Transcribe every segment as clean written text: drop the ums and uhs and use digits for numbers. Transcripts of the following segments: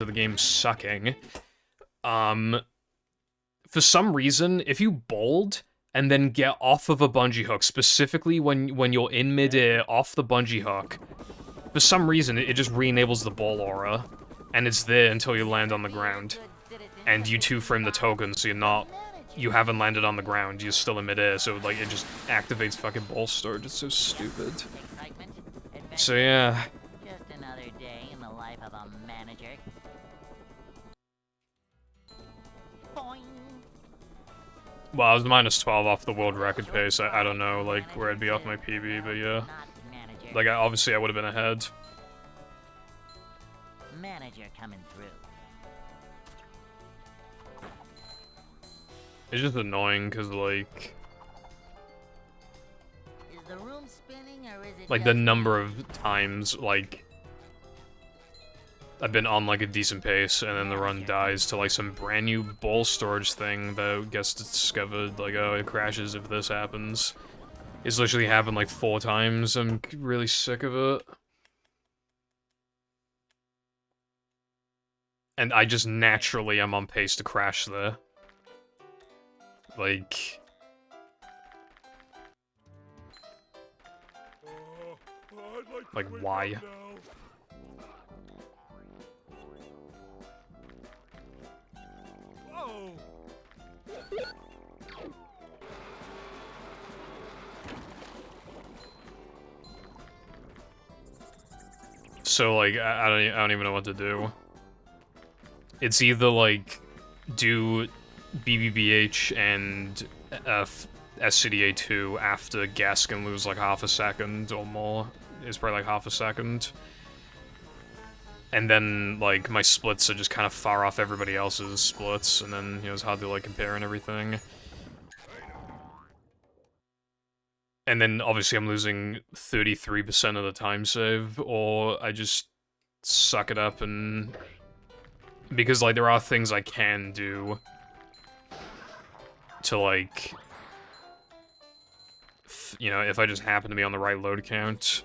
the game sucking. For some reason, if you bold and then get off of a bungee hook, specifically when you're in midair off the bungee hook, for some reason it just re-enables the ball aura, and it's there until you land on the ground. And you 2-frame the token, so you haven't landed on the ground, you're still in midair, so like it just activates fucking ball storage. It's so stupid. So yeah. Just another day in the life of a manager. Boing. Well, I was -12 off the world record pace. I don't know, like, where I'd be off my PB, but yeah. Like, obviously I would have been ahead. Manager coming through. It's just annoying, because, like... Is the room spinning or is it like, the number of times, like... I've been on, like, a decent pace, and then the run dies to, like, some brand new ball storage thing that gets discovered, like, oh, it crashes if this happens. It's literally happened, like, 4 times. I'm really sick of it. And I just naturally am on pace to crash there. Like... Like, why? So, like, I don't even know what to do. It's either, like, do BBBH and SCDA 2 after Gaskin lose, like, half a second or more. It's probably, like, half a second. And then, like, my splits are just kind of far off everybody else's splits, and then, you know, it's hard to, like, compare and everything. And then, obviously, I'm losing 33% of the time save, or I just suck it up and... Because, like, there are things I can do to, like... You know, if I just happen to be on the right load count,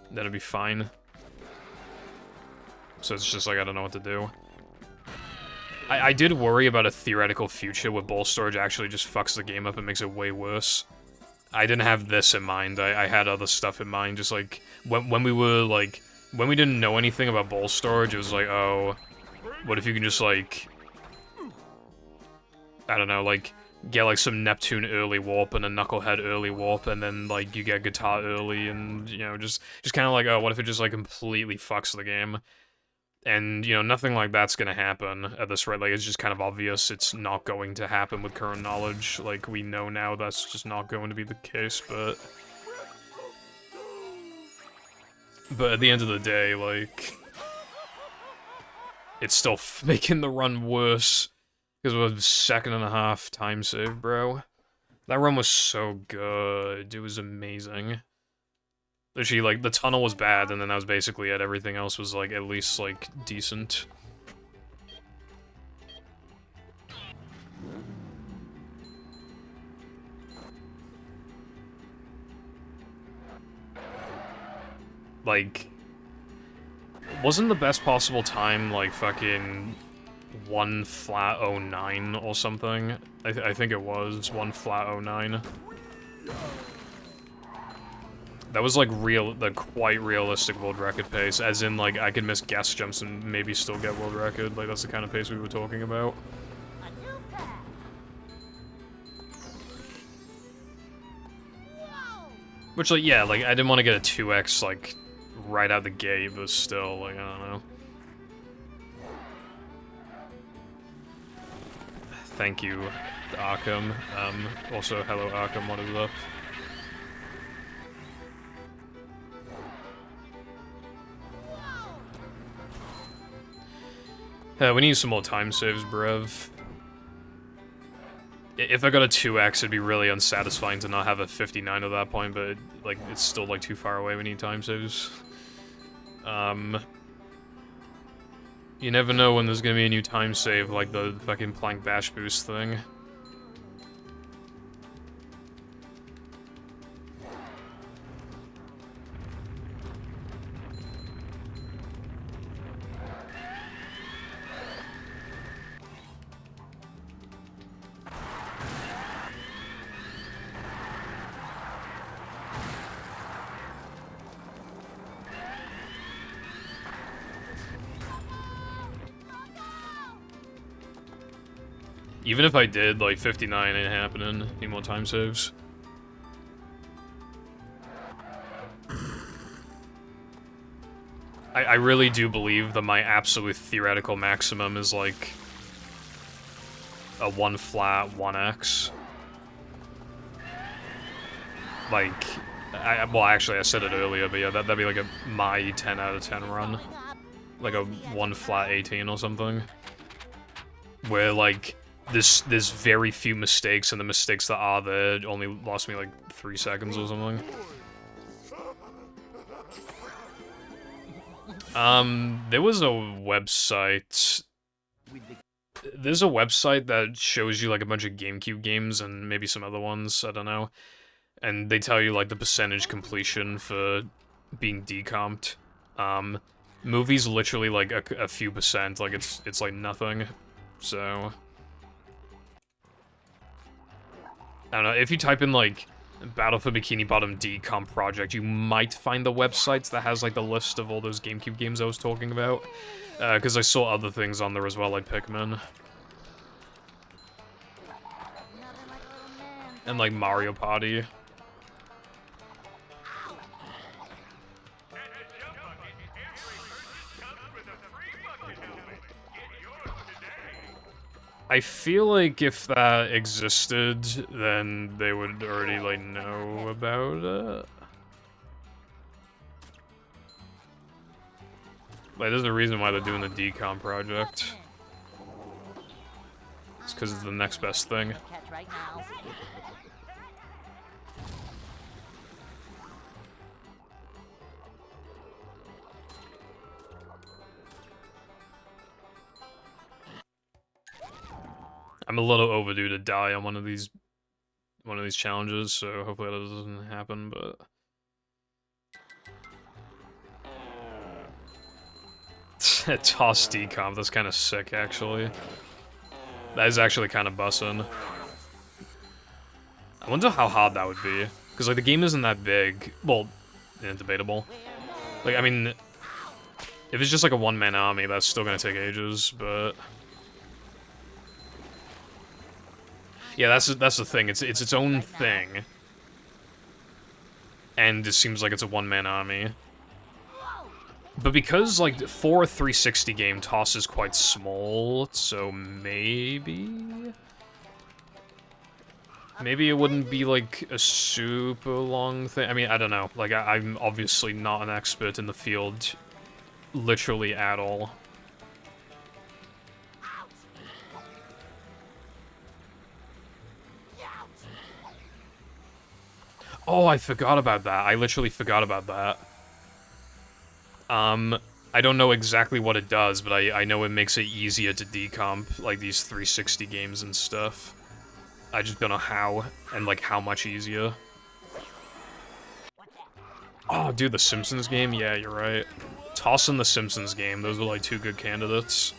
that'd be fine. So it's just like, I don't know what to do. I did worry about a theoretical future where ball storage actually just fucks the game up and makes it way worse. I didn't have this in mind, I had other stuff in mind, just like, when we were, like, when we didn't know anything about ball storage, it was like, oh, what if you can just, like, I don't know, like, get, like, some Neptune early warp and a Knucklehead early warp, and then, like, you get Guitar early, and, you know, just kind of like, oh, what if it just, like, completely fucks the game? And, you know, nothing like that's gonna happen at this rate. Like, it's just kind of obvious it's not going to happen with current knowledge. Like, we know now that's just not going to be the case, but... But at the end of the day, like... It's still making the run worse. Because of a 2.5 time save, bro. That run was so good. It was amazing. Literally, like, the tunnel was bad, and then that was basically it. Everything else was, like, at least, like, decent. Like, wasn't the best possible time, like, fucking 1:09 or something? I think it was 1:09. That was, like, quite realistic world record pace, as in, like, I could miss guest jumps and maybe still get world record. Like, that's the kind of pace we were talking about. Which, like, yeah, like, I didn't want to get a 2x, like, right out the gate, but still, like, I don't know. Thank you, Arkham. Also, hello, Arkham, what is up? We need some more time saves, bruv. If I got a 2x, it'd be really unsatisfying to not have a 59 at that point, but, like, it's still, like, too far away. We need time saves. You never know when there's gonna be a new time save, like the fucking Plank Bash Boost thing. Even if I did, like, 59 ain't happening. Need more time saves. I really do believe that my absolute theoretical maximum is, like, a 1 flat 1x. Like, well, actually, I said it earlier, but yeah, that'd be like my 10 out of 10 run. Like a 1 flat 18 or something. Where, like, there's very few mistakes, and the mistakes that are there only lost me, like, 3 seconds or something. There was a website... There's a website that shows you, like, a bunch of GameCube games and maybe some other ones, I don't know. And they tell you, like, the percentage completion for being decomped. Movies literally, like, a few percent, like, it's like nothing. So... I don't know, if you type in, like, Battle for Bikini Bottom decomp project, you might find the website that has, like, the list of all those GameCube games I was talking about. Because I saw other things on there as well, like Pikmin. And, like, Mario Party. I feel like if that existed, then they would already, like, know about it. Like, there's a reason why they're doing the decom project. It's because it's the next best thing. I'm a little overdue to die on one of these challenges, so hopefully that doesn't happen, but... Toss decomp, that's kind of sick, actually. That is actually kind of bussin'. I wonder how hard that would be. Because, like, the game isn't that big. Well, debatable. Like, I mean... If it's just, like, a one-man army, that's still gonna take ages, but... Yeah, that's the thing. It's its own thing. And it seems like it's a one-man army. But because, like, for a 360 game, Toss is quite small, so maybe... Maybe it wouldn't be, like, a super long thing. I mean, I don't know. Like, I'm obviously not an expert in the field, literally at all. Oh, I forgot about that. I literally forgot about that. I don't know exactly what it does, but I know it makes it easier to decomp, like, these 360 games and stuff. I just don't know how, and, like, how much easier. Oh, dude, the Simpsons game? Yeah, you're right. Toss and the Simpsons game, those are, like, 2 good candidates.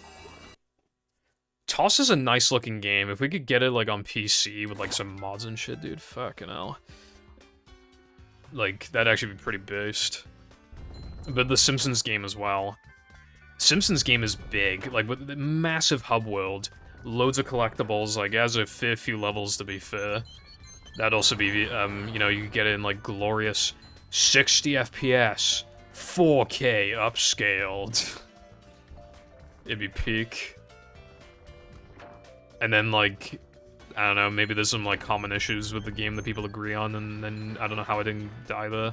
Toss is a nice-looking game. If we could get it, like, on PC with, like, some mods and shit, dude, fucking hell. Like, that'd actually be pretty based. But the Simpsons game as well. Simpsons game is big, like, with the massive hub world, loads of collectibles, like, as a fair few levels, to be fair. That'd also be, you know, you could get it in, like, glorious 60 FPS, 4K upscaled. It'd be peak. And then, like, I don't know, maybe there's some, like, common issues with the game that people agree on, and then I don't know how I didn't die there.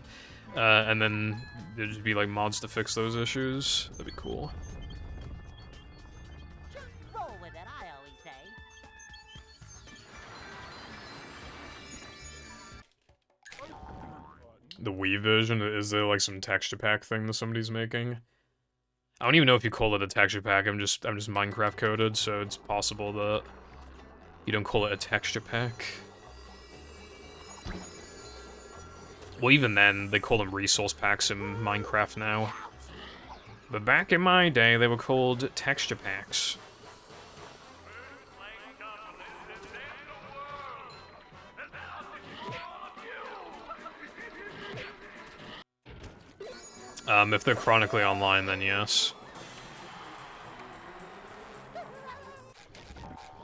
And then there'd just be, like, mods to fix those issues. That'd be cool. Roll with it, I always say. The Wii version, is there, like, some texture pack thing that somebody's making? I don't even know if you call it a texture pack, I'm just Minecraft coded, so it's possible that you don't call it a texture pack. Well, even then, they call them resource packs in Minecraft now. But back in my day, they were called texture packs. If they're chronically online, then yes.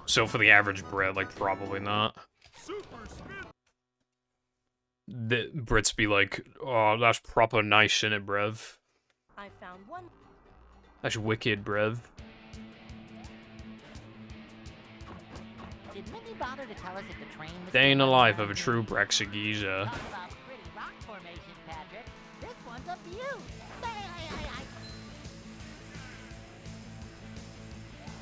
So for the average Brit, like, probably not. The Brits be like, oh, that's proper nice, innit, brev? I found one. That's wicked, brev. Did Minnie bother to tell us if the train was Day in the still life running of a around true here? Brexit geezer. Talk about pretty rock formation, Patrick. This one's a beaut.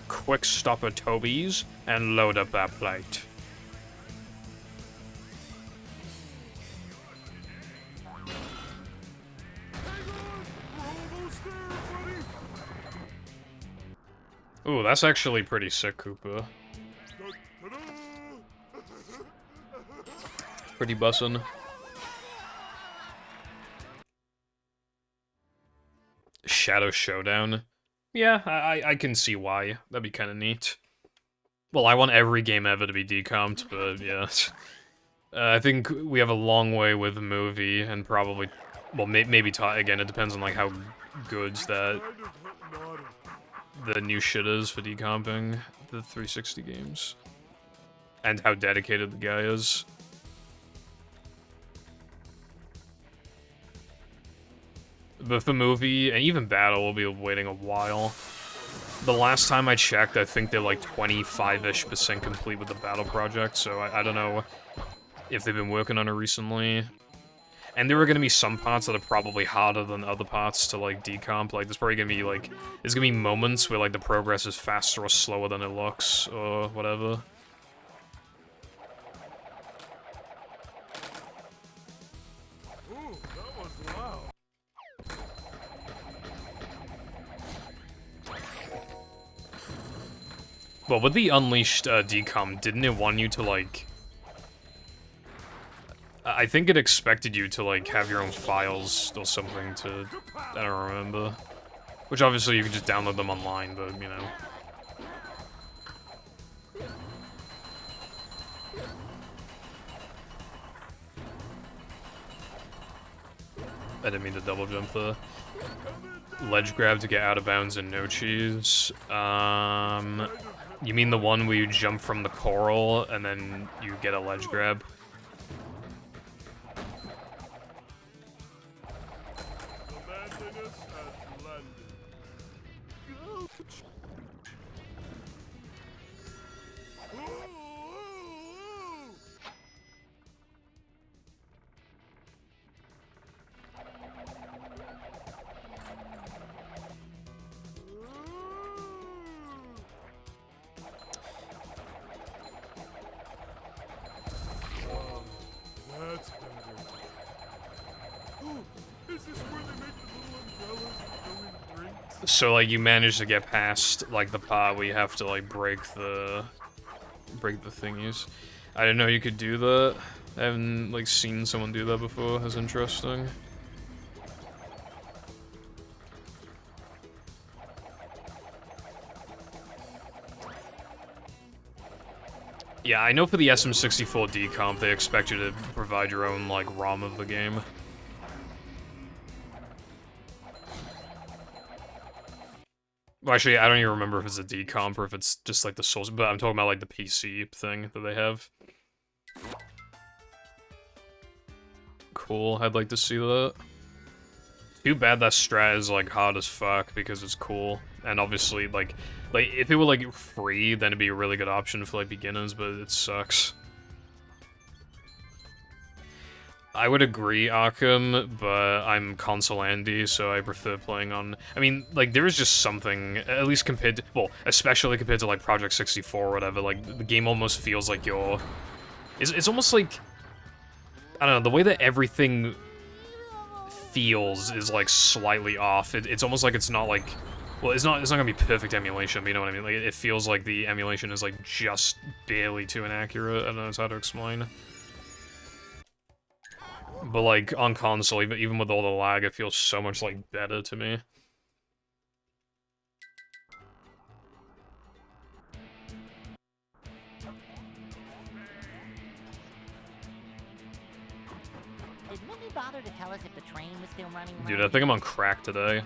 Quick stop at Toby's and load up that plate. Ooh, that's actually pretty sick, Koopa. Pretty bussin'. Shadow Showdown. Yeah, I can see why. That'd be kind of neat. Well, I want every game ever to be decomped, but yeah. I think we have a long way with the movie, and probably... Well, maybe again, it depends on, like, how good that... the new shit is for decomping the 360 games. And how dedicated the guy is. But the movie, and even Battle, will be waiting a while. The last time I checked, I think they're like 25-ish% complete with the Battle project, so I don't know if they've been working on it recently. And there are gonna be some parts that are probably harder than other parts to, like, decomp. Like, there's probably gonna be, like, there's gonna be moments where, like, the progress is faster or slower than it looks, or whatever. Ooh, that was loud. Well, with the Unleashed decomp, didn't it want you to, like... I think it expected you to, like, have your own files or something to... I don't remember. Which, obviously, you can just download them online, but, you know. I didn't mean to double jump the ledge grab to get out of bounds and no cheese. You mean the one where you jump from the coral and then you get a ledge grab? That's better. Ooh, is this where they make the little umbrellas and throw in drinks? So, like, you manage to get past, like, the part where you have to, like, break the thingies. I didn't know you could do that. I haven't, like, seen someone do that before. That's interesting. Yeah, I know for the SM64 decomp, they expect you to provide your own, like, ROM of the game. Well, actually, I don't even remember if it's a decomp or if it's just, like, the source, but I'm talking about, like, the PC thing that they have. Cool, I'd like to see that. Too bad that strat is, like, hard as fuck, because it's cool. And obviously, like, if it were, like, free, then it'd be a really good option for, like, beginners, but it sucks. I would agree, Arkham, but I'm console Andy, so I prefer playing on... I mean, like, there is just something, at least compared to... Well, especially compared to, like, Project 64 or whatever, like, the game almost feels like you're... It's almost like... I don't know, the way that everything feels is, like, slightly off. It's almost like it's not, like... Well, it's not gonna be perfect emulation, but you know what I mean? Like, it feels like the emulation is, like, just barely too inaccurate. I don't know how to explain. But, like, on console, even with all the lag, it feels so much, like, better to me. Did Minnie bother to tell us if the train was still running around? Dude, I think I'm on crack today.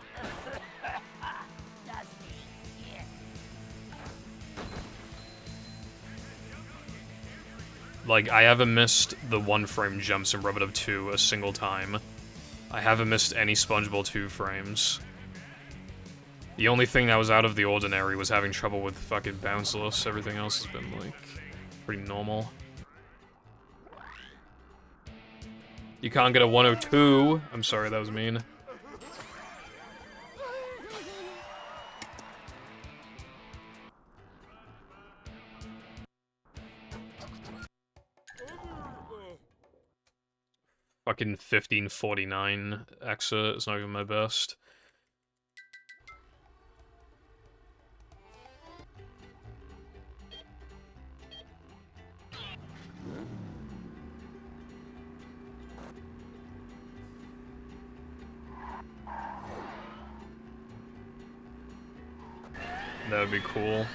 Like, I haven't missed the 1-frame jumps in Rub-a-Dub 2 a single time. I haven't missed any SpongeBob 2 frames. The only thing that was out of the ordinary was having trouble with fucking bounceless. Everything else has been, like, pretty normal. You can't get a 102. I'm sorry, that was mean. Fucking 1549 exit is not even my best. That would be cool.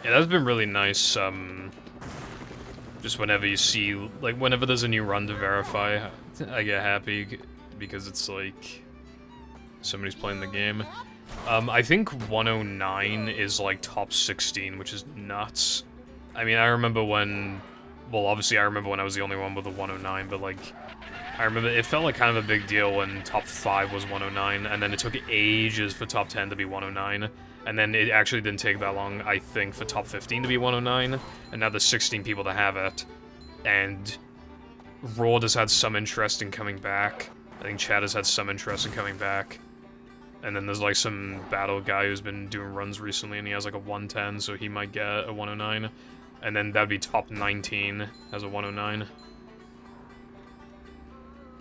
Yeah, that's been really nice, just whenever you see, like, whenever there's a new run to verify, I get happy, because it's like, somebody's playing the game. I think 109 is, like, top 16, which is nuts. I mean, I remember when, well, obviously I remember when I was the only one with a 109, but, like, I remember it felt like kind of a big deal when top 5 was 109, and then it took ages for top 10 to be 109. And then it actually didn't take that long, I think, for top 15 to be 109, and now there's 16 people that have it. And Raw has had some interest in coming back. I think Chad has had some interest in coming back. And then there's like some battle guy who's been doing runs recently, and he has like a 110, so he might get a 109. And then that'd be top 19 as a 109.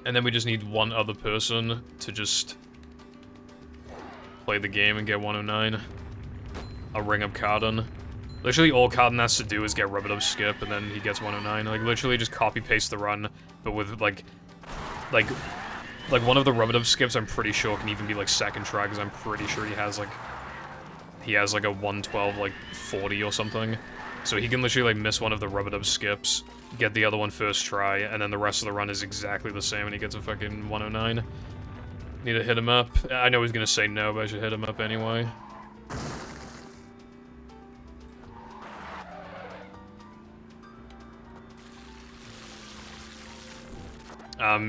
And then we just need one other person to just play the game and get 109. I'll ring up Cardin. Literally all Cardin has to do is get Rub-a-Dub skip, and then he gets 109. Like, literally just copy-paste the run, but with, like, one of the Rub-a-Dub skips I'm pretty sure can even be, like, second try, because I'm pretty sure he has, like, a 112, like, 40 or something. So he can literally, like, miss one of the Rub-a-Dub skips, get the other one first try, and then the rest of the run is exactly the same, and he gets a fucking 109. Need to hit him up. I know he's gonna say no, but I should hit him up anyway.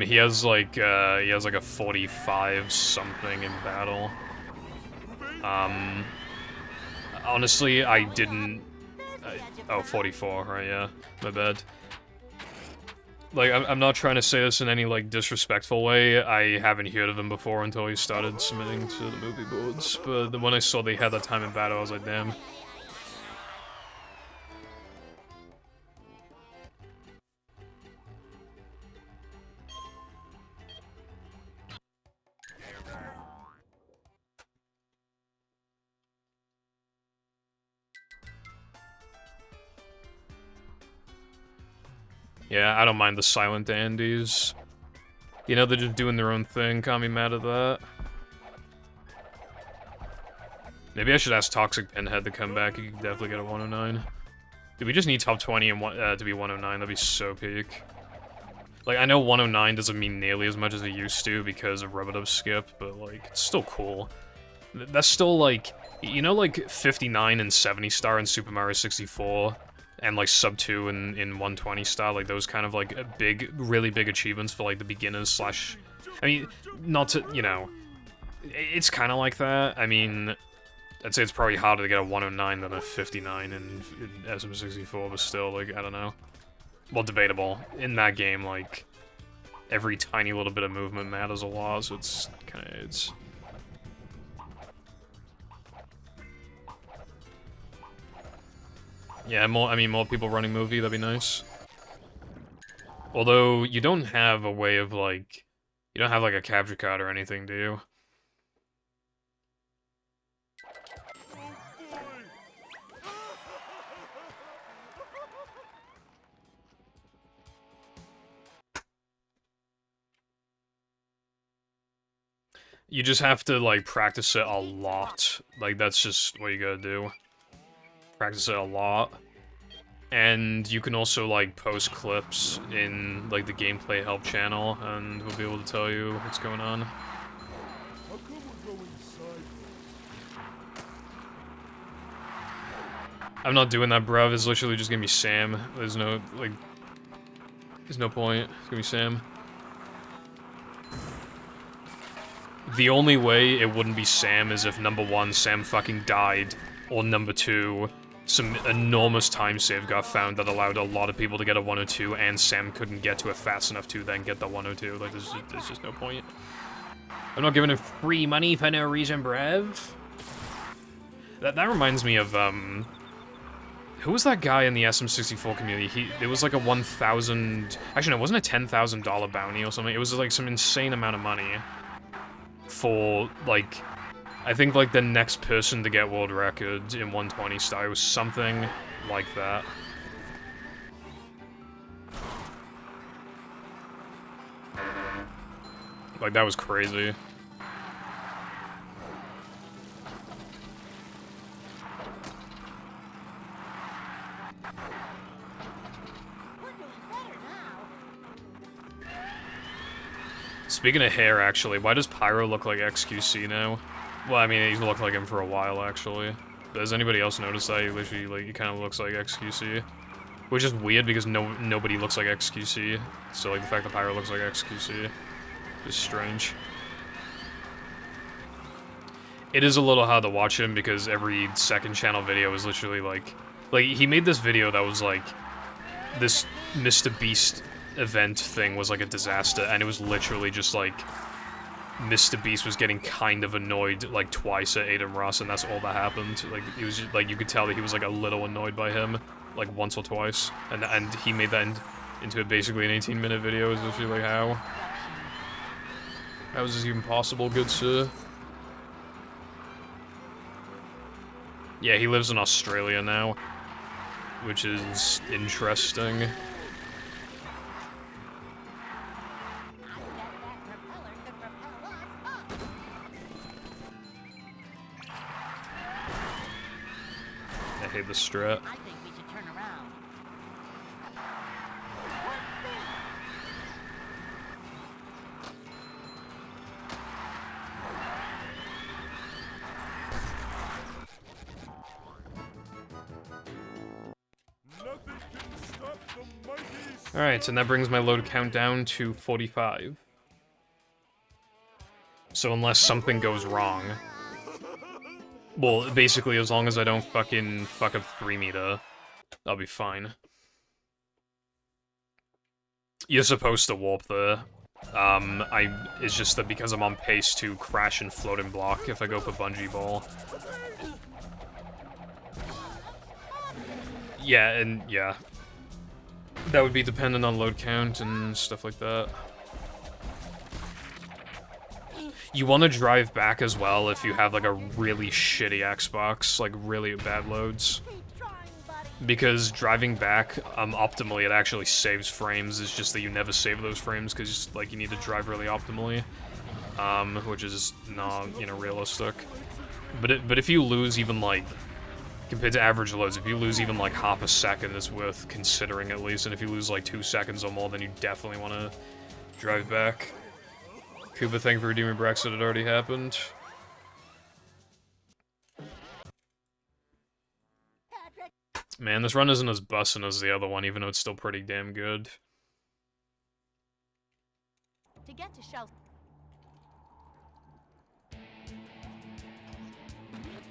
He has like a 45 something in battle. Honestly, I didn't. Oh, 44, right? Yeah, my bad. Like, I'm not trying to say this in any, like, disrespectful way. I haven't heard of him before until he started submitting to the movie boards, but when I saw they had that time in battle, I was like, damn. Yeah, I don't mind the silent dandies. You know, they're just doing their own thing, can't be mad at that. Maybe I should ask Toxic Pinhead to come back, he could definitely get a 109. Dude, we just need top 20 and to be 109, that'd be so peak. Like, I know 109 doesn't mean nearly as much as it used to because of Rub-a-Dub skip, but, like, it's still cool. That's still, like, you know, like, 59 and 70 star in Super Mario 64? And, like, sub 2 in 120 star, like, those kind of, like, big, really big achievements for, like, the beginners slash... I mean, not to, you know... It's kind of like that. I mean, I'd say it's probably harder to get a 109 than a 59 in SM64, but still, like, I don't know. Well, debatable. In that game, like, every tiny little bit of movement matters a lot, so it's kind of, it's... Yeah, more people running movie, that'd be nice. Although, you don't have a way of, like... You don't have, like, a capture card or anything, do you? You just have to, like, practice it a lot. Like, that's just what you gotta do. Practice it a lot. And you can also, like, post clips in, like, the gameplay help channel, and we'll be able to tell you what's going on. How come we're going sideways? I'm not doing that, bruv. It's literally just gonna be Sam. There's no, like... There's no point. It's gonna be Sam. The only way it wouldn't be Sam is if, number one, Sam fucking died, or number two, some enormous time save got found that allowed a lot of people to get a 102, and Sam couldn't get to it fast enough to then get the 102. Like, there's just no point. I'm not giving him free money for no reason, bruv. That reminds me of, who was that guy in the SM64 community? It was like a 1,000... Actually, no, it wasn't a $10,000 bounty or something. It was like some insane amount of money for, like... I think, like, the next person to get world record in 120 style was something like that. Like, that was crazy. We're doing better now. Speaking of hair, actually, why does Pyro look like XQC now? Well, I mean, he's looked like him for a while, actually. But has anybody else noticed that? He literally, like, he kind of looks like XQC. Which is weird, because nobody looks like XQC. So, like, the fact that Pyro looks like XQC is strange. It is a little hard to watch him, because every second channel video is literally, like, he made this video that was, like, this Mr. Beast event thing was, like, a disaster, and it was literally just, like, Mr. Beast was getting kind of annoyed, like, twice at Adem Ross, and that's all that happened. Like, it was just, like, you could tell that he was, like, a little annoyed by him, like, once or twice. And he made that into basically an 18-minute video, is literally, like, how? How is this even possible, good sir? Yeah, he lives in Australia now, which is interesting. I hate the strat. I think we should turn around. Nothing can stop the mighty Alright, and that brings my load count down to 45. So unless something goes wrong... Well, basically, as long as I don't fucking fuck up 3 meter, I'll be fine. You're supposed to warp there. It's just that because I'm on pace to crash and float and block if I go for bungee ball. Yeah, and yeah. That would be dependent on load count and stuff like that. You want to drive back as well if you have, like, a really shitty Xbox, like, really bad loads. Keep trying, buddy. Because driving back, optimally, it actually saves frames. It's just that you never save those frames because, like, you need to drive really optimally. Which is not, you know, realistic. But if you lose even, like, compared to average loads, if you lose even, like, half a second, it's worth considering at least. And if you lose, like, 2 seconds or more, then you definitely want to drive back. Kuba, thank you for redeeming Brexit, it already happened. Patrick, Man, this run isn't as bussin' as the other one, even though it's still pretty damn good. to get to Shell.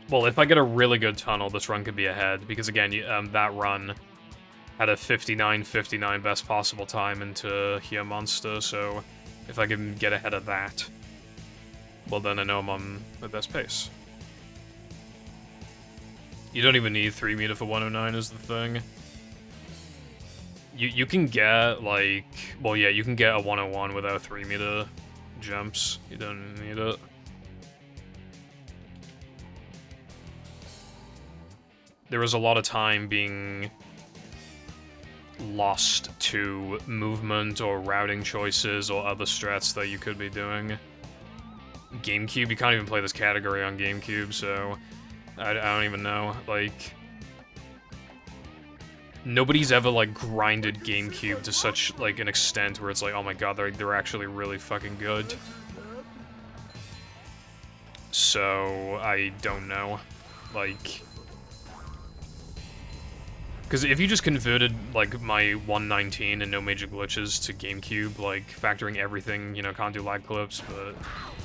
Well, if I get a really good tunnel, this run could be ahead, because again, that run had a 59.59 best possible time into Here Monster, so if I can get ahead of that, well then I know I'm on the best pace. You don't even need 3 meter for 109 is the thing. You can get, like... Well, yeah, you can get a 101 without 3 meter jumps. You don't need it. There was a lot of time being lost to movement or routing choices or other strats that you could be doing. GameCube, you can't even play this category on GameCube, so I don't even know. Like, nobody's ever, like, grinded GameCube to such, like, an extent where it's like, oh my god, they're actually really fucking good. So, I don't know. Like... Because if you just converted, like, my 119 and no major glitches to GameCube, like, factoring everything, you know, can't do lag clips, but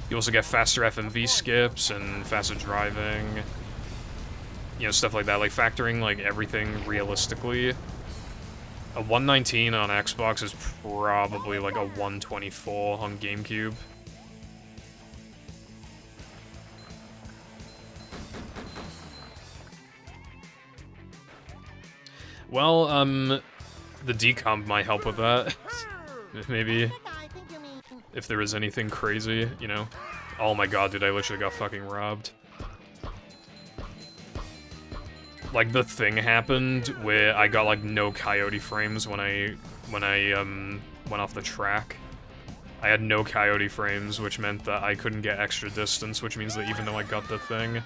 you also get faster FMV skips and faster driving, you know, stuff like that. Like, factoring, like, everything realistically, a 119 on Xbox is probably, like, a 124 on GameCube. Well, the decomp might help with that. Maybe. If there is anything crazy, you know? Oh my god, dude, I literally got fucking robbed. Like, the thing happened where I got, like, no coyote frames when I went off the track. I had no coyote frames, which meant that I couldn't get extra distance, which means that even though I got the thing,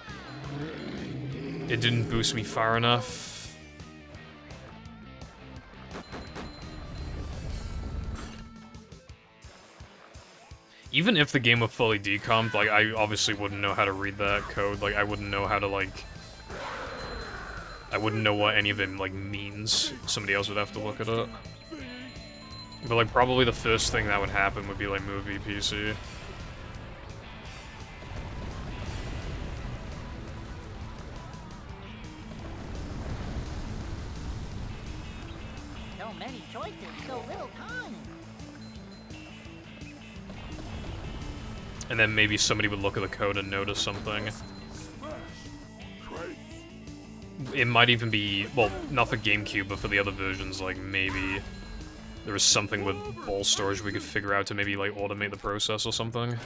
it didn't boost me far enough. Even if the game were fully decomped, like, I obviously wouldn't know how to read that code. Like, I wouldn't know how to, like... I wouldn't know what any of it, like, means. Somebody else would have to look it up. But, like, probably the first thing that would happen would be, like, move VPC. So many choices, so little time. And then maybe somebody would look at the code and notice something. It might even be, well, not for GameCube, but for the other versions, like, maybe there was something with ball storage we could figure out to maybe, like, automate the process or something.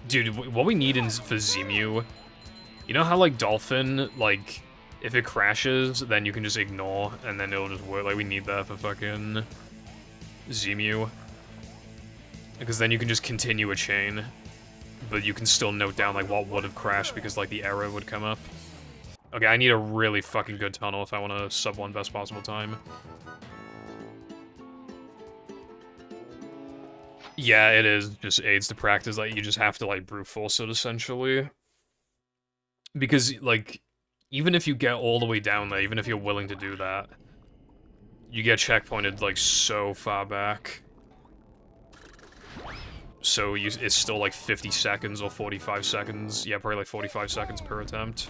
Dude, what we need for Zemu, you know how, like, Dolphin, like, if it crashes, then you can just ignore, and then it'll just work? Like, we need that for fucking Zemu. Because then you can just continue a chain, but you can still note down, like, what would have crashed because, like, the error would come up. Okay, I need a really fucking good tunnel if I want to sub 1 best possible time. Yeah, it is. Just aids to practice. Like, you just have to, like, brute force it, essentially. Because, like, even if you get all the way down there, even if you're willing to do that, you get checkpointed, like, so far back. So it's still like 50 seconds or 45 seconds. Yeah, probably like 45 seconds per attempt.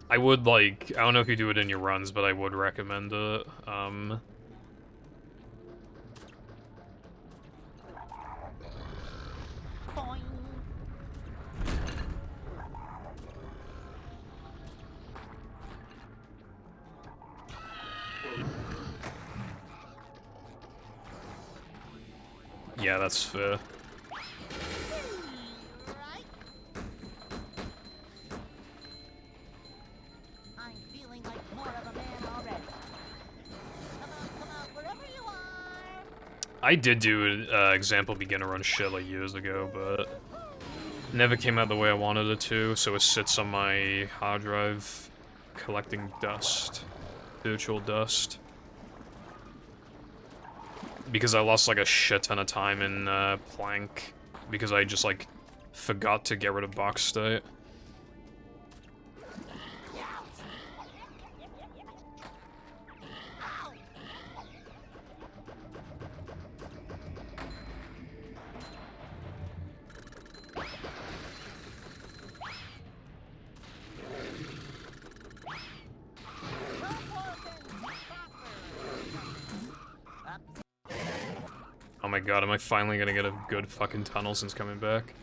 I would, like, I don't know if you do it in your runs, but I would recommend it. Yeah, that's fair. I'm feeling like more of a man already. Come on, wherever you are. I did do example beginner run shit like years ago, but never came out the way I wanted it to, so it sits on my hard drive collecting dust. Virtual dust. Because I lost like a shit ton of time in Plank, because I just like forgot to get rid of box state. Oh my god, am I finally gonna get a good fucking tunnel since coming back?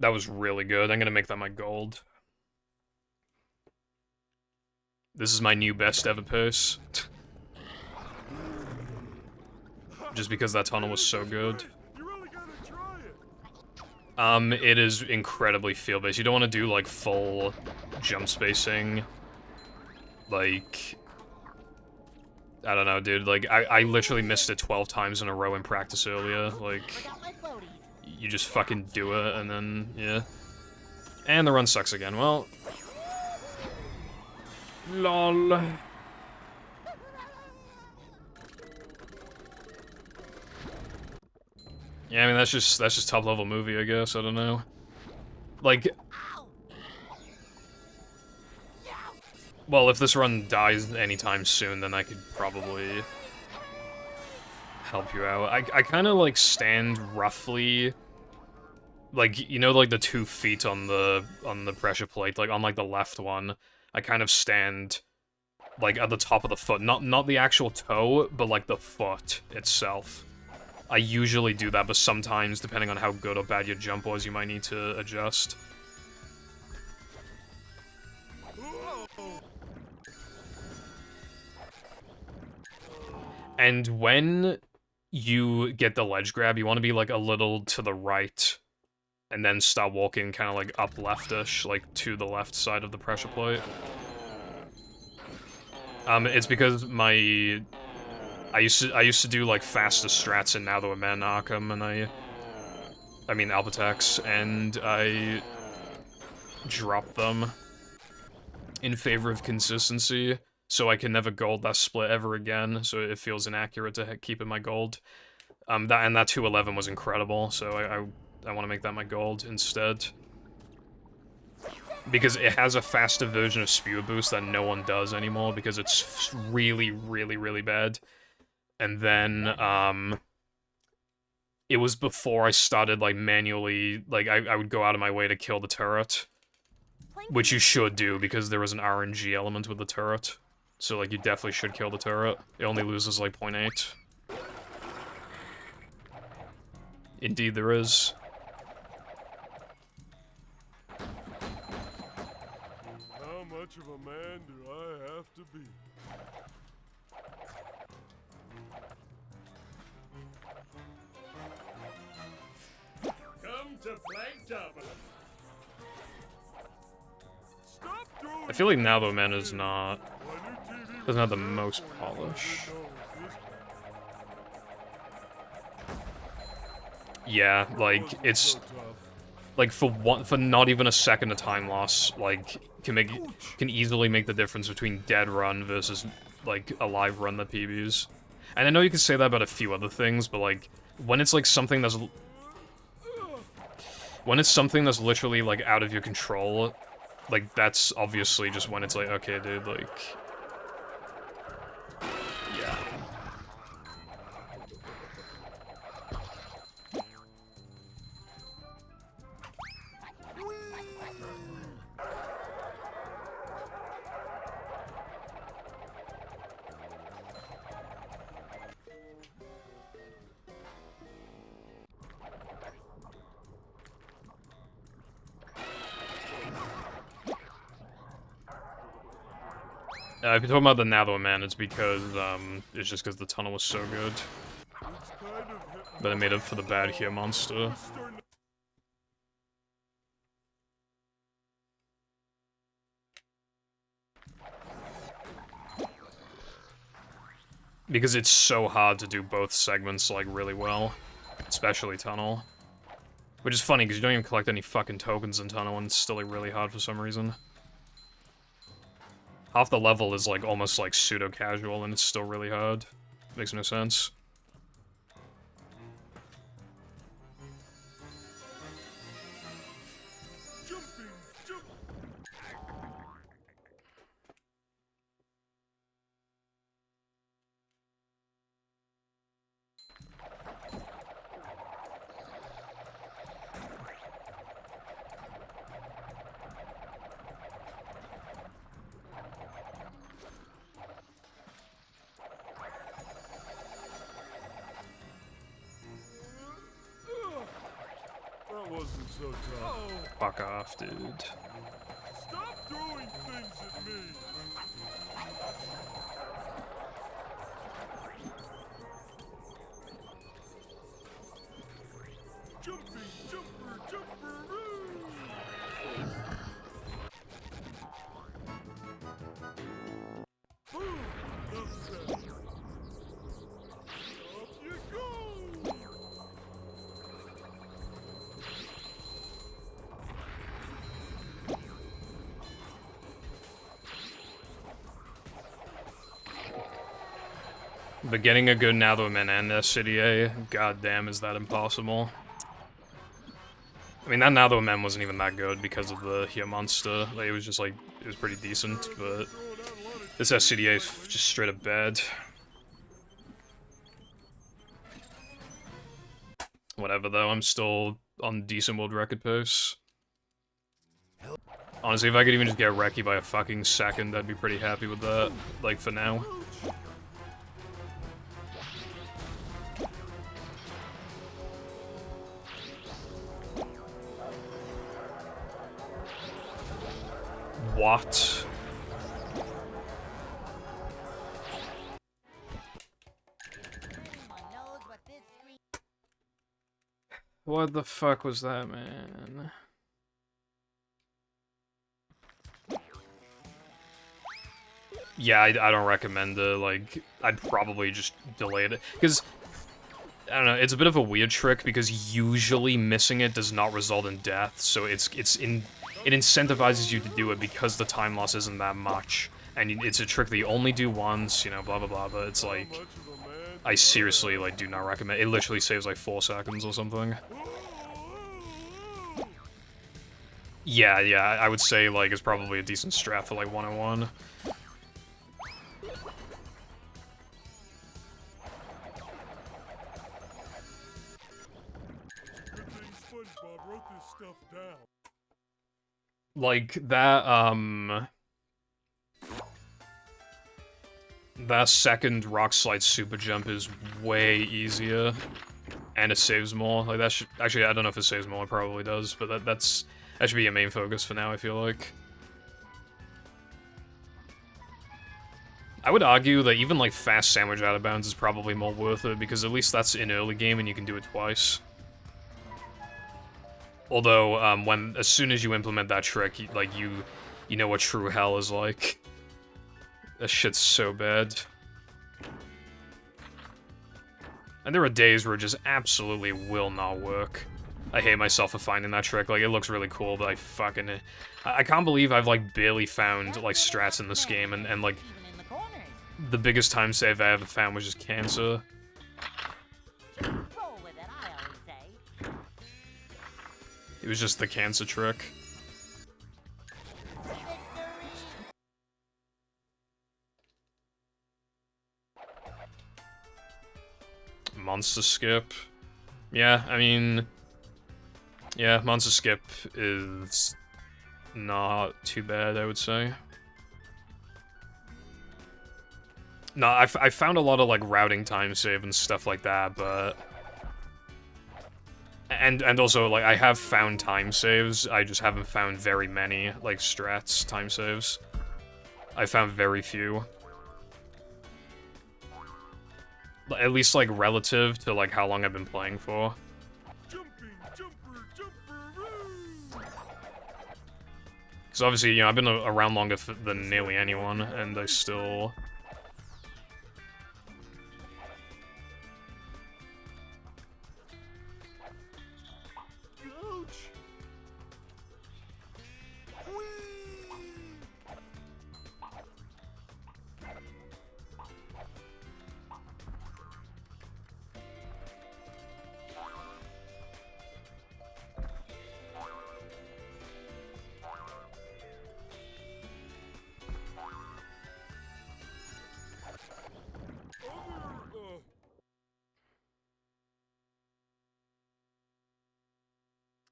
That was really good. I'm gonna make that my gold. This is my new best ever purse. just because that tunnel was so good. You really gotta try it. It is incredibly field-based. You don't want to do, like, full jump spacing. Like, I don't know, dude. Like, I literally missed it 12 times in a row in practice earlier. Like, Forgot my floaties. you just fucking do it, and then, yeah. And the run sucks again. Well, lol. Yeah, I mean, that's just top-level movie, I guess. I don't know. Like, Ow! well, if this run dies anytime soon, then I could probably help you out. I kind of, like, stand roughly, like, you know, like, the 2 feet on the pressure plate, like, on, like, the left one. I kind of stand, like, at the top of the foot. Not the actual toe, but, like, the foot itself. I usually do that, but sometimes, depending on how good or bad your jump was, you might need to adjust. And when you get the ledge grab, you want to be, like, a little to the right, and then start walking kind of, like, up leftish, like, to the left side of the pressure plate. It's because I used to do, like, faster strats in Now That We're Men Arkham, and I mean Alphatex, and I dropped them in favor of consistency, so I can never gold that split ever again, so it feels inaccurate to keep in my gold. That 211 was incredible, so I want to make that my gold instead. Because it has a faster version of Spear Boost that no one does anymore, because it's really, really, really bad. And then, it was before I started, like, manually, like, I would go out of my way to kill the turret. Which you should do, because there was an RNG element with the turret. So, like, you definitely should kill the turret. It only loses, like, 0.8. Indeed there is. How much of a man do I have to be? Come to Flank Top. Stop throwing I feel like Now That We're Men is not... my new TV doesn't have the most polish. Yeah, like, it's... like, for not even a second of time loss, like, can easily make the difference between dead run versus, like, a live run that PBs. And I know you can say that about a few other things, but, like, when it's, like, something that's... when it's something that's literally, like, out of your control, like, that's obviously just when it's like, okay, dude, like... yeah. If you're talking about the Now That We're Men, it's because, it's just because the tunnel was so good. That it made up for the bad here monster. Because it's so hard to do both segments, like, really well. Especially Tunnel. Which is funny, because you don't even collect any fucking tokens in Tunnel, and it's still, like, really hard for some reason. Half the level is, like, almost, like, pseudo-casual, and it's still really hard. Makes no sense. That wasn't so tough. Fuck off, dude. Stop throwing things at me. Jumping, jumper, jumperoo! Boom! Enough said. Off you go! But getting a good Natherman and SCDA, goddamn, is that impossible. I mean, that Natherman wasn't even that good because of the Here Monster. Like, it was just like, it was pretty decent, but this SCDA is just straight up bad. Whatever, though, I'm still on decent world record pace. Honestly, if I could even just get Reki by a fucking second, I'd be pretty happy with that, like, for now. What? Anyone knows what this screen What the fuck was that, man? Yeah, I don't recommend it, like, I'd probably just delay it, because, I don't know, it's a bit of a weird trick, because usually missing it does not result in death, so it incentivizes you to do it because the time loss isn't that much, and it's a trick that you only do once, you know, blah blah blah, but it's like, Much of a man. I seriously, like, do not recommend it. It literally saves, like, 4 seconds or something. Yeah, I would say, like, it's probably a decent strat for, like, 101. Good thing SpongeBob wrote this stuff down. Like, that second Rock Slide Super Jump is way easier, and it saves more. Like, that should... Actually, I don't know if it saves more, it probably does, but that should be your main focus for now, I feel like. I would argue that even, like, Fast Sandwich Out of Bounds is probably more worth it, because at least that's in early game and you can do it twice. Although, as soon as you implement that trick, you know what true hell is like. That shit's so bad. And there are days where it just absolutely will not work. I hate myself for finding that trick. Like, it looks really cool, but I can't believe I've, like, barely found, like, strats in this game, and like, even in the corners. the biggest time save I ever found was just cancer. Roll with it, I always say. It was just the cancer trick. Victory! Monster Skip. Yeah, I mean... Yeah, Monster Skip is not too bad, I would say. No, I found a lot of, like, routing time save and stuff like that, but... And also, like, I have found time saves, I just haven't found very many, like, strats time saves. I found very few. At least, like, relative to, like, how long I've been playing for. Jumping, jumper, jumperoo! Because obviously, you know, I've been around longer than nearly anyone, and I still... Ouch! Whee!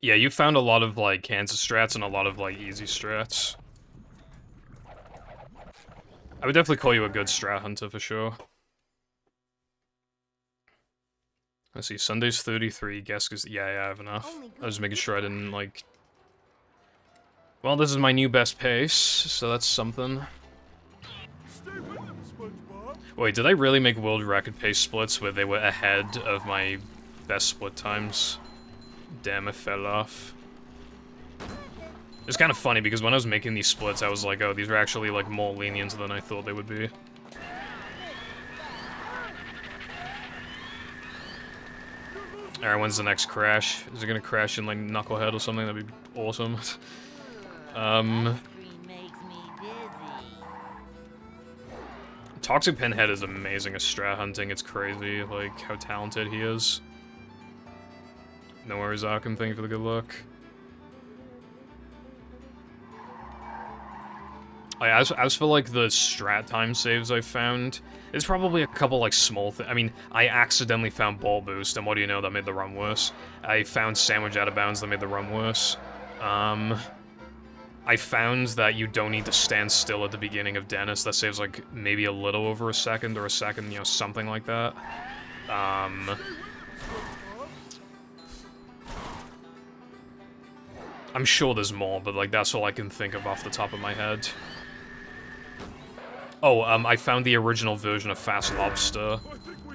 Yeah, you found a lot of, like, cancer strats and a lot of, like, easy strats. I would definitely call you a good strat hunter for sure. Let's see, Sunday's 33, guess is... Yeah, I have enough. I was making sure I didn't, like... Well, this is my new best pace, so that's something. Stay with him, SpongeBob! Wait, did I really make world record pace splits where they were ahead of my best split times? Damn, it fell off. It's kind of funny because when I was making these splits, I was like, oh, these are actually like more lenient than I thought they would be. Alright, when's the next crash? Is it gonna crash in like Knucklehead or something? That'd be awesome. Screen makes me dizzy. Toxic Pinhead is amazing at strat hunting. It's crazy, like, how talented he is. No worries, Arkham. Thank you for the good luck. As for, like, the strat time saves I've found, there's probably a couple, like, small things. I mean, I accidentally found Ball Boost, and what do you know, that made the run worse. I found Sandwich Out of Bounds, that made the run worse. I found that you don't need to stand still at the beginning of Dennis. That saves, like, maybe a little over a second, or a second, you know, something like that. I'm sure there's more, but, like, that's all I can think of off the top of my head. Oh, I found the original version of Fast Lobster,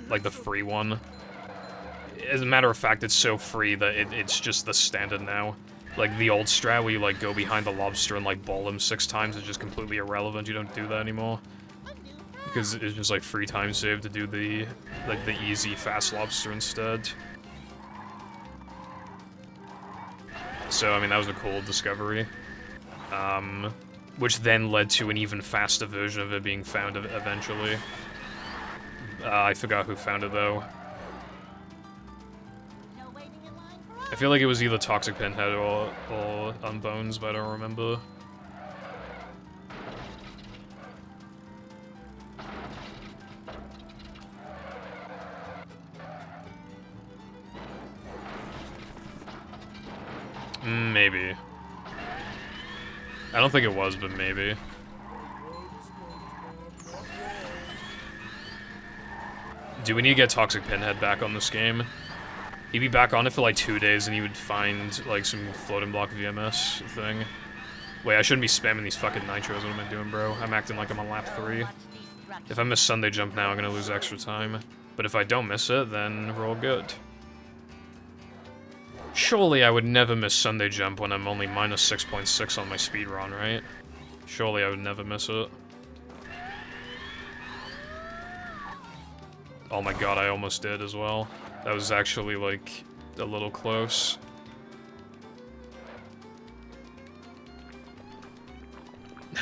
like the free one. As a matter of fact, it's so free that it's just the standard now. Like, the old strat where you, like, go behind the lobster and, like, ball him 6 times is just completely irrelevant. You don't do that anymore. Because it's just, like, free time save to do the, like, the easy Fast Lobster instead. So, I mean, that was a cool discovery. Which then led to an even faster version of it being found eventually. I forgot who found it, though. No waiting in line for I feel like it was either Toxic Pinhead or Unbones, but I don't remember. Maybe. I don't think it was, but maybe. Do we need to get Toxic Pinhead back on this game? He'd be back on it for like 2 days and he would find like some floating block VMS thing. Wait, I shouldn't be spamming these fucking nitros. What am I doing, bro? I'm acting like I'm on lap 3. If I miss Sunday Jump now, I'm gonna lose extra time. But if I don't miss it, then we're all good. Surely I would never miss Sunday Jump when I'm only minus 6.6 on my speedrun, right? Surely I would never miss it. Oh my god, I almost did as well. That was actually, like, a little close.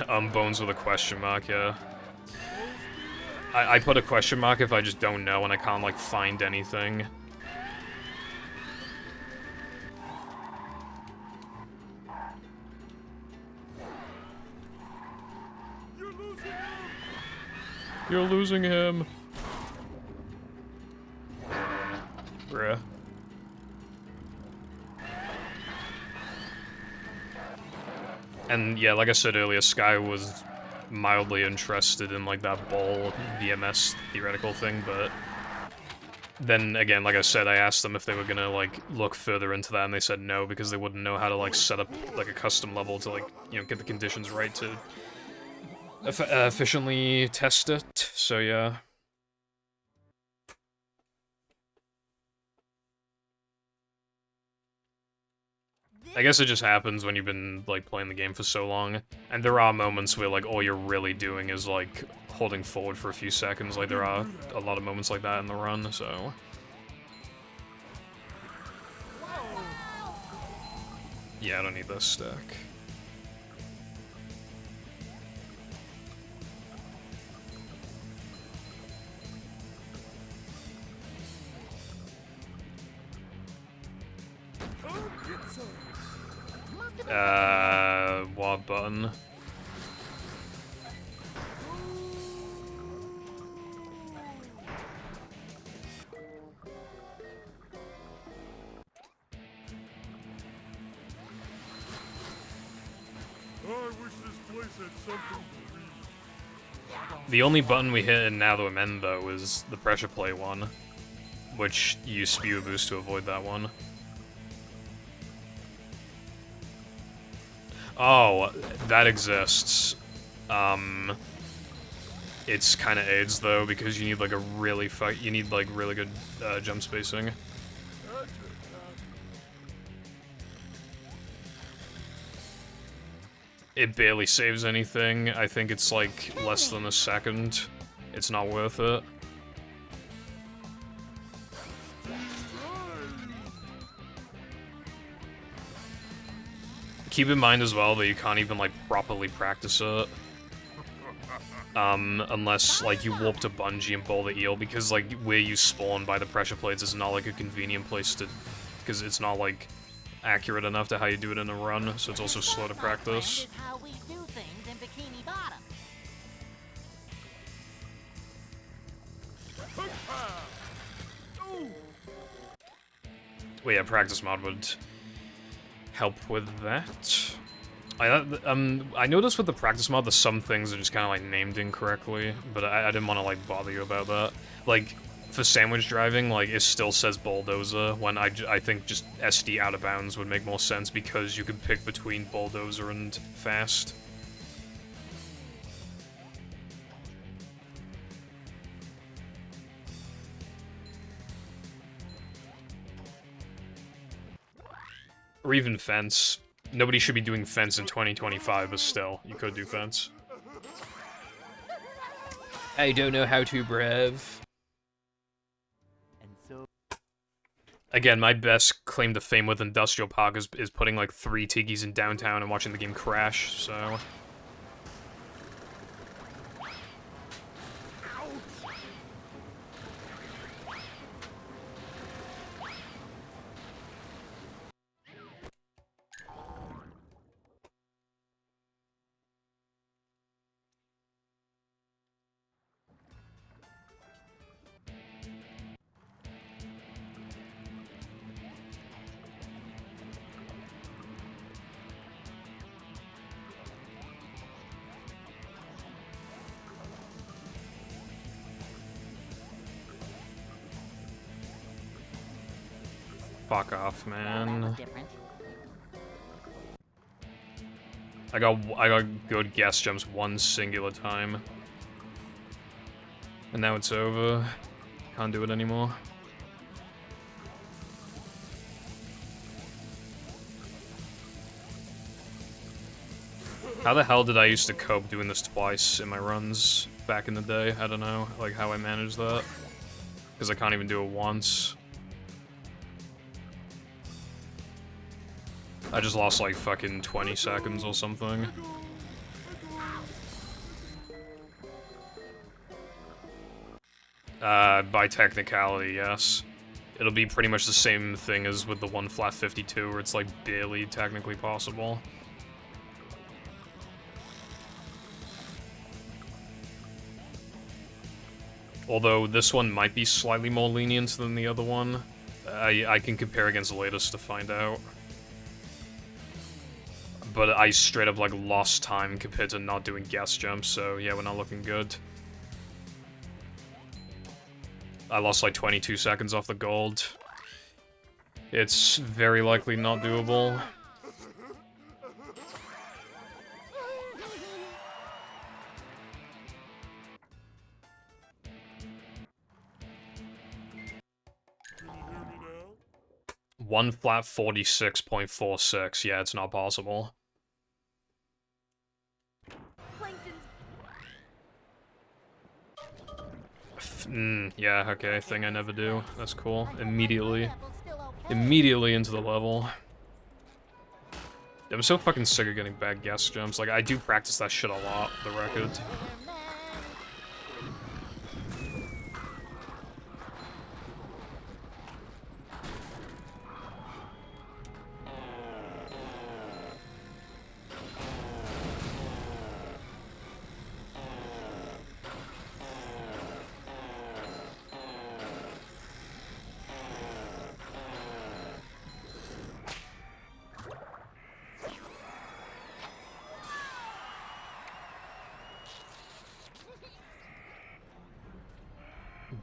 Bones with a question mark, yeah. I put a question mark if I just don't know and I can't, like, find anything. You're losing him. Bruh. And yeah, like I said earlier, Sky was mildly interested in like that ball VMS theoretical thing, but then again, like I said, I asked them if they were gonna like look further into that, and they said no because they wouldn't know how to like set up like a custom level to like, you know, get the conditions right to efficiently test it. So yeah. I guess it just happens when you've been, like, playing the game for so long. And there are moments where, like, all you're really doing is, like, holding forward for a few seconds. Like, there are a lot of moments like that in the run, so... Yeah, I don't need this stack. What button? I wish this place had something to read. The only button we hit in Now That I'm In, though, is the pressure play one, which you use Spew Boost to avoid that one. Oh, that exists. It's kind of AIDS though because you need like a really really good jump spacing. It barely saves anything. I think it's like less than a second. It's not worth it. Keep in mind as well that you can't even like properly practice it. Unless like you warp to Bungee and bowl the eel, because like where you spawn by the pressure plates is not like a convenient place to, because it's not like accurate enough to how you do it in a run, so it's also slow to practice. Is how we do things in Bikini Bottom. Well, yeah, practice mod would help with that. I noticed with the practice mod that some things are just kind of like named incorrectly, but I didn't want to like bother you about that. Like for sandwich driving, like it still says bulldozer when I think just SD out of bounds would make more sense because you could pick between bulldozer and fast. Or even fence. Nobody should be doing fence in 2025, but still, you could do fence. I don't know how to, Brev. And so Again, my best claim to fame with Industrial Park is putting like 3 Tikis in downtown and watching the game crash, so... Fuck off, man. different. I got good guess jumps one singular time. And now it's over. Can't do it anymore. How the hell did I used to cope doing this twice in my runs back in the day? I don't know, like how I managed that. Because I can't even do it once. I just lost like fucking 20 seconds or something. By technicality, yes. It'll be pretty much the same thing as with the one flat 52, where it's like barely technically possible. Although this one might be slightly more lenient than the other one. I can compare against the latest to find out. But I straight up like lost time compared to not doing gas jumps, so yeah, we're not looking good. I lost like 22 seconds off the gold. It's very likely not doable. One flat 46.46, yeah, it's not possible. Yeah, okay, thing I never do. That's cool. Immediately into the level. I'm so fucking sick of getting bad guess jumps. Like, I do practice that shit a lot, for the record.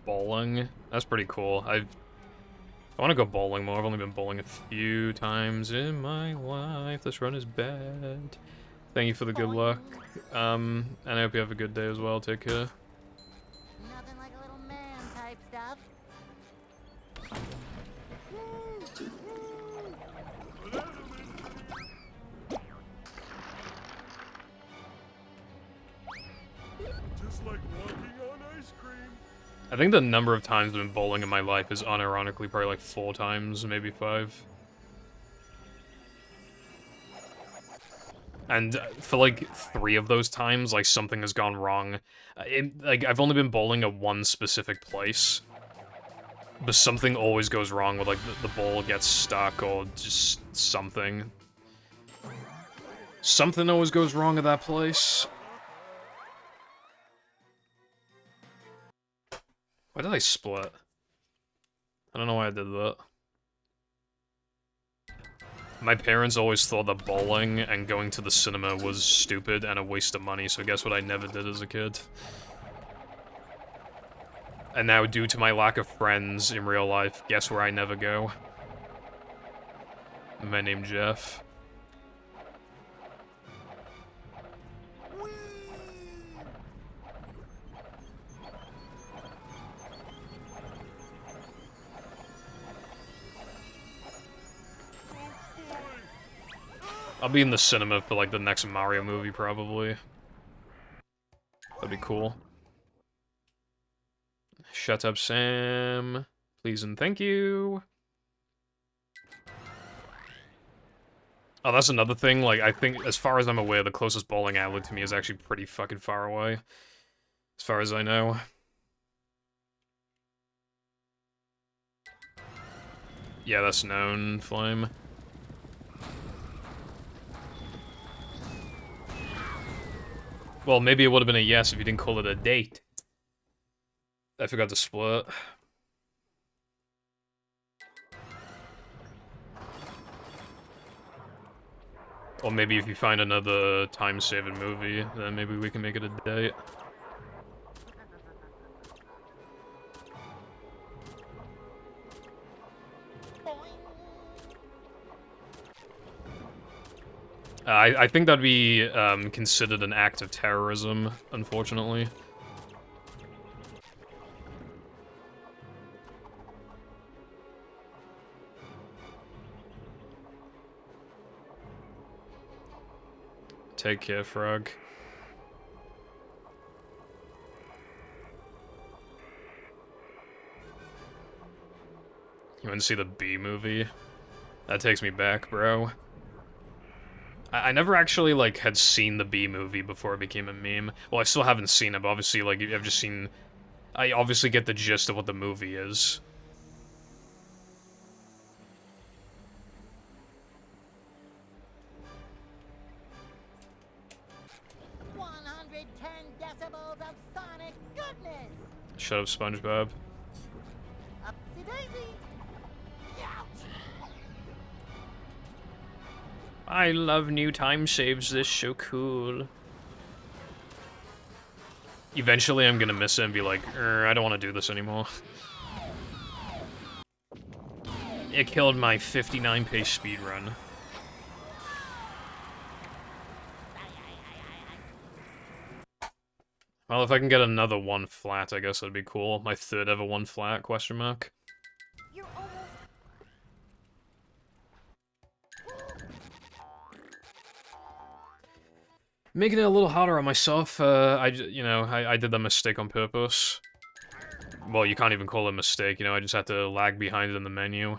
Bowling? That's pretty cool. I want to go bowling more. I've only been bowling a few times in my life. This run is bad. Thank you for the good luck. And I hope you have a good day as well. Take care. Nothing like a little man type stuff. I think the number of times I've been bowling in my life is unironically probably like 4 times, maybe 5. And for like 3 of those times, like something has gone wrong. Like I've only been bowling at one specific place, but something always goes wrong with like the ball gets stuck or just something. Something always goes wrong at that place. Why did I split? I don't know why I did that. My parents always thought that bowling and going to the cinema was stupid and a waste of money, so guess what I never did as a kid? And now, due to my lack of friends in real life, guess where I never go? My name Jeff. I'll be in the cinema for like the next Mario movie, probably. That'd be cool. Shut up, Sam. Please and thank you. Oh, that's another thing, like, I think, as far as I'm aware, the closest bowling alley to me is actually pretty fucking far away. As far as I know. Yeah, that's known, Flame. Well, maybe it would have been a yes if you didn't call it a date. I forgot to split. Or maybe if you find another time-saving movie, then maybe we can make it a date. I think that'd be considered an act of terrorism, unfortunately. Take care, Frog. You want to see the B movie? That takes me back, bro. I never actually, like, had seen the B movie before it became a meme. Well, I still haven't seen it, but obviously, like, I've just seen... I obviously get the gist of what the movie is. Decibels of sonic goodness. Shut up, SpongeBob. Upsy daisy. Ouch. I love new time saves, this so cool. Eventually I'm gonna miss it and be like, I don't want to do this anymore. It killed my 59 pace speedrun. Well, if I can get another 1 flat, I guess that'd be cool. My 3rd ever 1 flat, question mark. You're almost... Making it a little harder on myself, I did that mistake on purpose. Well, you can't even call it a mistake, you know, I just had to lag behind it in the menu.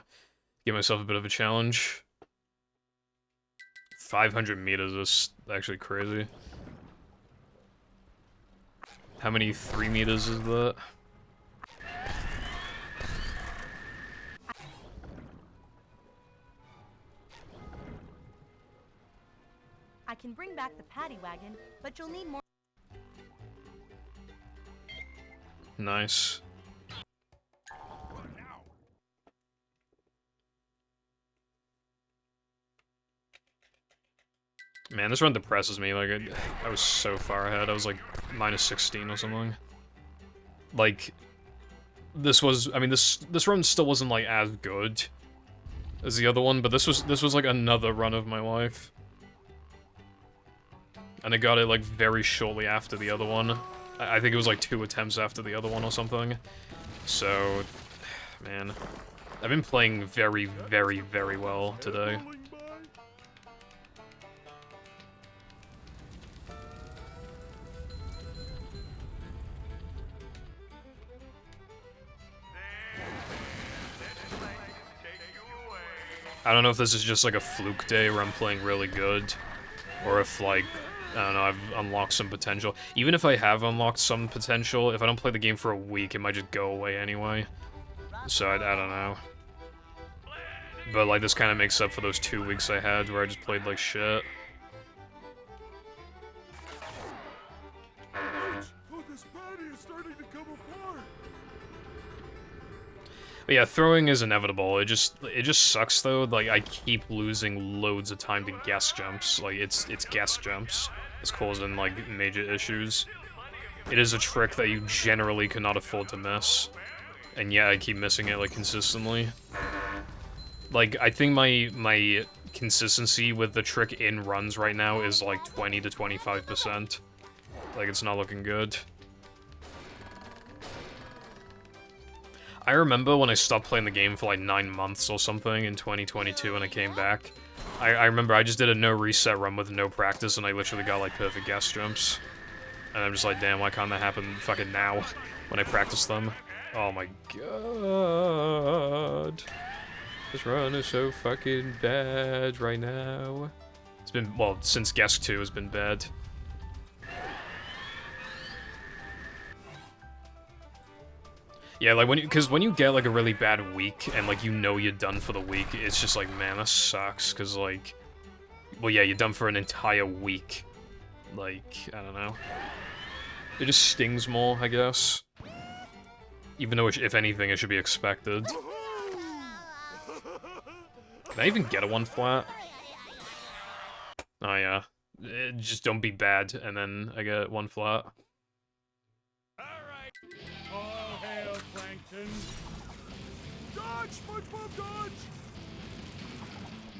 Give myself a bit of a challenge. 500 meters is actually crazy. How many 3 meters is that? I can bring back the paddy wagon, but you'll need more. Nice. Man, this run depresses me, like, I was so far ahead, I was like, minus 16 or something. Like, this was, I mean, this run still wasn't, like, as good as the other one, but this was, like, another run of my life. And I got it, like, very shortly after the other one. I think it was, like, 2 attempts after the other one or something. So, man, I've been playing very, very, very well today. I don't know if this is just like a fluke day where I'm playing really good, or if like, I don't know, I've unlocked some potential. Even if I have unlocked some potential, if I don't play the game for a week, it might just go away anyway. So I don't know. But like this kind of makes up for those 2 weeks I had where I just played like shit. Oh, this patty is starting to come apart. But yeah, throwing is inevitable. It just sucks though. Like I keep losing loads of time to guess jumps. Like it's guess jumps. It's causing like major issues. It is a trick that you generally cannot afford to miss. And yeah, I keep missing it like consistently. Like I think my consistency with the trick in runs right now is like 20 to 25%. Like it's not looking good. I remember when I stopped playing the game for like 9 months or something in 2022 and I came back. I remember I just did a no reset run with no practice and I literally got like perfect gas jumps. And I'm just like, damn, why can't that happen fucking now when I practice them? Oh my god. This run is so fucking bad right now. It's been, well, since Guess 2 has been bad. Yeah, like because when you get like a really bad week and like you know you're done for the week, it's just like, man, that sucks. Because like, well, yeah, you're done for an entire week. Like, I don't know. It just stings more, I guess. Even though, if anything, it should be expected. Can I even get a 1 flat? Oh yeah. Just don't be bad, and then I get 1 flat. Alright. All hail, Plankton. Dodge, SpongeBob, dodge!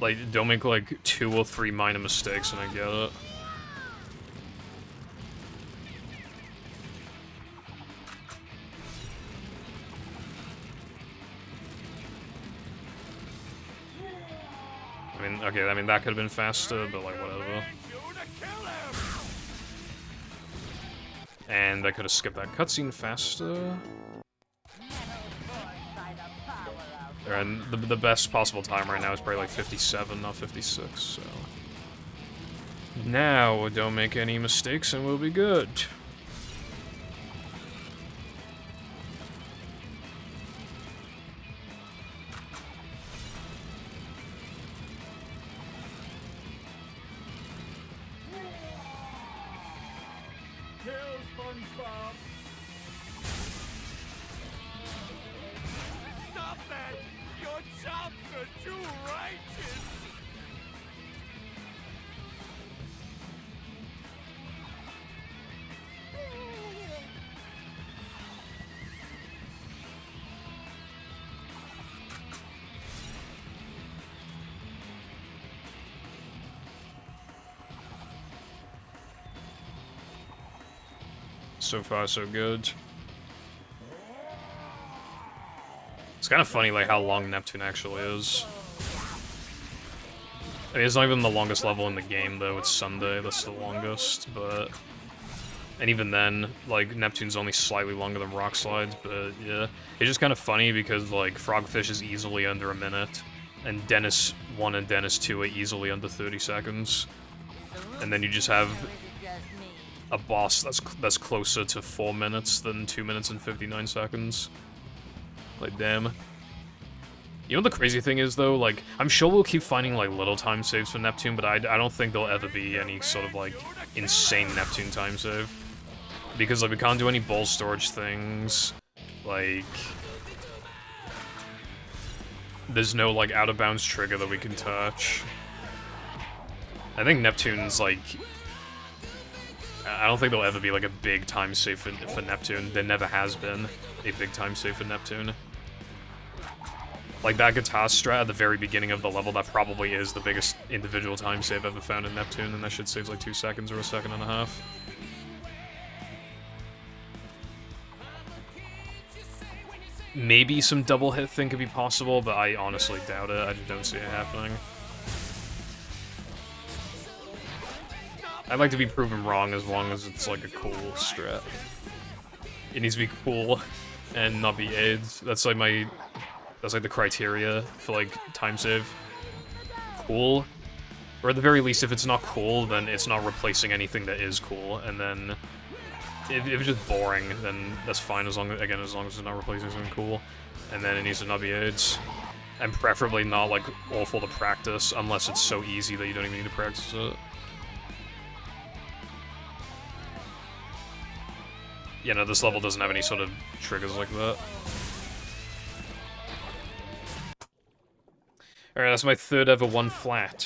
Like, don't make like 2 or 3 minor mistakes and I get it. I mean, okay, I mean, that could have been faster, but like, whatever. And I could have skipped that cutscene faster. And the best possible time right now is probably like 57, not 56, so... Now, don't make any mistakes and we'll be good. Kill SpongeBob! Stop that! Your chops are too righteous! So far, so good. It's kind of funny, like, how long Neptune actually is. I mean, it's not even the longest level in the game, though. It's Sunday, that's the longest, but... And even then, like, Neptune's only slightly longer than Rock Slides, but yeah. It's just kind of funny because, like, Frogfish is easily under a minute, and Dennis 1 and Dennis 2 are easily under 30 seconds. And then you just have a boss that's closer to 4 minutes than 2 minutes and 59 seconds. Like, damn. You know what the crazy thing is, though? Like, I'm sure we'll keep finding, like, little time saves for Neptune, but I don't think there'll ever be any sort of, like, insane Neptune time save. Because, like, we can't do any ball storage things. Like... There's no, like, out-of-bounds trigger that we can touch. I think Neptune's, like... I don't think there'll ever be, like, a big time save for Neptune. There never has been a big time save for Neptune. Like, that guitar strat at the very beginning of the level, that probably is the biggest individual time save ever found in Neptune, and that shit saves, like, 2 seconds or a second and a half. Maybe some double hit thing could be possible, but I honestly doubt it. I just don't see it happening. I'd like to be proven wrong as long as it's like a cool strat. It needs to be cool and not be AIDS. That's like the criteria for like time save. cool, or at the very least, if it's not cool, then it's not replacing anything that is cool, and then if it's just boring, then that's fine, as long as, again, as long as it's not replacing something cool, and then it needs to not be AIDS, and preferably not, like, awful to practice, unless it's so easy that you don't even need to practice it. Yeah, no, this level doesn't have any sort of triggers like that. Alright, that's my third ever 1 flat.